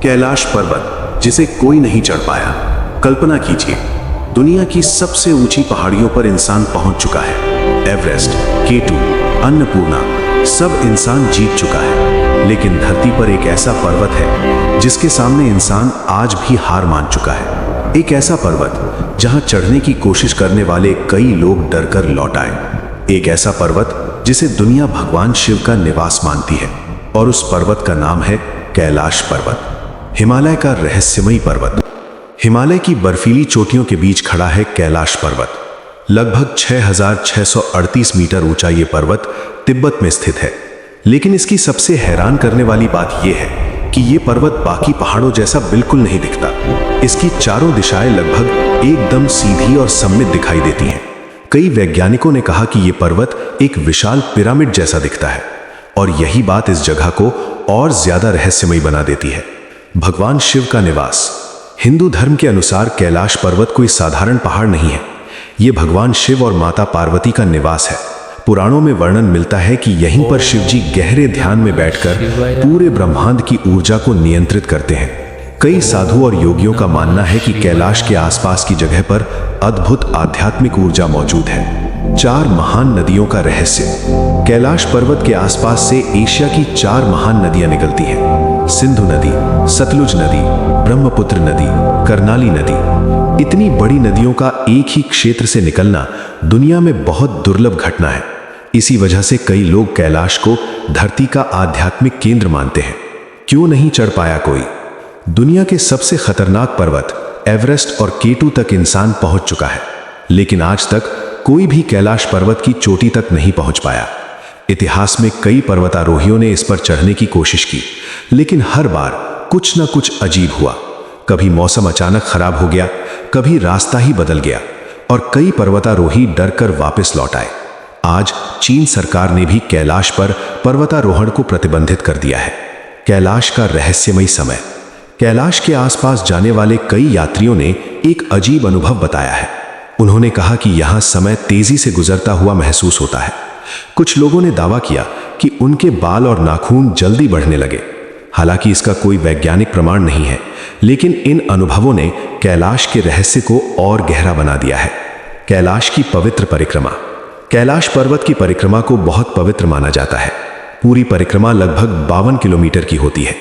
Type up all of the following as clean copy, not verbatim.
कैलाश पर्वत जिसे कोई नहीं चढ़ पाया। कल्पना कीजिए, दुनिया की सबसे ऊंची पहाड़ियों पर इंसान पहुंच चुका है। एवरेस्ट, K2, अन्नपूर्णा, सब इंसान जीत चुका है। लेकिन धरती पर एक ऐसा पर्वत है जिसके सामने इंसान आज भी हार मान चुका है। एक ऐसा पर्वत जहां चढ़ने की कोशिश करने वाले कई लोग डरकर लौट आए। एक ऐसा पर्वत जिसे दुनिया भगवान शिव का निवास मानती है, और उस पर्वत का नाम है कैलाश पर्वत, हिमालय का रहस्यमयी पर्वत। हिमालय की बर्फीली चोटियों के बीच खड़ा है कैलाश पर्वत। लगभग 6,638 मीटर ऊंचा ये पर्वत तिब्बत में स्थित है। लेकिन इसकी सबसे हैरान करने वाली बात यह है कि ये पर्वत बाकी पहाड़ों जैसा बिल्कुल नहीं दिखता। इसकी चारों दिशाएं लगभग एकदम सीधी और सममित दिखाई देती हैं। कई वैज्ञानिकों ने कहा कि यह पर्वत एक विशाल पिरामिड जैसा दिखता है, और यही बात इस जगह को और ज्यादा रहस्यमयी बना देती है। भगवान शिव का निवास। हिंदू धर्म के अनुसार कैलाश पर्वत कोई साधारण पहाड़ नहीं है। यह भगवान शिव और माता पार्वती का निवास है। पुराणों में वर्णन मिलता है कि यहीं पर शिव जी गहरे ध्यान में बैठकर पूरे ब्रह्मांड की ऊर्जा को नियंत्रित करते हैं। कई साधु और योगियों का मानना है कि कैलाश के आसपास की जगह पर अद्भुत आध्यात्मिक ऊर्जा मौजूद है। 4 महान नदियों का रहस्य। कैलाश पर्वत के आसपास से एशिया की 4 महान नदियां निकलती हैं। सिंधु नदी, सतलुज नदी, ब्रह्मपुत्र नदी, कर्नाली नदी। इतनी बड़ी नदियों का एक ही क्षेत्र से निकलना दुनिया में बहुत दुर्लभ घटना है। इसी वजह से कई लोग कैलाश को धरती का आध्यात्मिक केंद्र मानते हैं। क्यों नहीं चढ़ पाया कोई? दुनिया के सबसे खतरनाक पर्वत एवरेस्ट और K2 तक इंसान पहुंच चुका है, लेकिन आज तक कोई भी कैलाश पर्वत की चोटी तक नहीं पहुंच पाया। इतिहास में कई पर्वतारोहियों ने इस पर चढ़ने की कोशिश की, लेकिन हर बार कुछ न कुछ अजीब हुआ। कभी मौसम अचानक खराब हो गया, कभी रास्ता ही बदल गया, और कई पर्वतारोही डरकर वापस लौट आए। आज चीन सरकार ने भी कैलाश पर पर्वतारोहण को प्रतिबंधित कर दिया है। कैलाश का रहस्यमयी समय। कैलाश के आसपास जाने वाले कई यात्रियों ने एक अजीब अनुभव बताया है। उन्होंने कहा कि यहां समय तेजी से गुजरता हुआ महसूस होता है। कुछ लोगों ने दावा किया कि उनके बाल और नाखून जल्दी बढ़ने लगे। हालांकि इसका कोई वैज्ञानिक प्रमाण नहीं है, लेकिन इन अनुभवों ने कैलाश के रहस्य को और गहरा बना दिया है। कैलाश की पवित्र परिक्रमा। कैलाश पर्वत की परिक्रमा को बहुत पवित्र माना जाता है। पूरी परिक्रमा लगभग 52 किलोमीटर की होती है।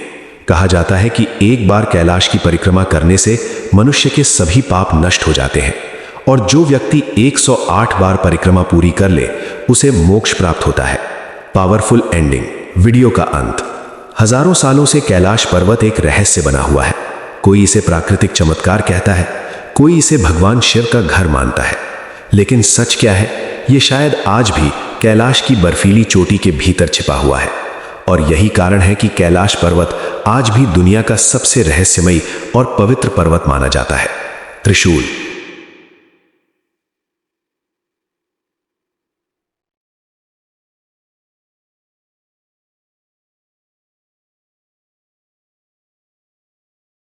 कहा जाता है कि एक बार कैलाश की परिक्रमा करने से मनुष्य के सभी पाप नष्ट हो जाते हैं, और जो व्यक्ति 108 बार परिक्रमा पूरी कर ले उसे मोक्ष प्राप्त होता है। Powerful ending. वीडियो का अंत। हजारों सालों से कैलाश पर्वत एक रहस्य बना हुआ है। कोई इसे प्राकृतिक चमत्कार कहता है, कोई इसे भगवान शिव का घर मानता है। लेकिन सच क्या है, ये शायद आज भी कैलाश की बर्फीली चोटी के भीतर छिपा हुआ है। और यही कारण है कि कैलाश पर्वत आज भी दुनिया का सबसे रहस्यमयी और पवित्र पर्वत माना जाता है। त्रिशूल।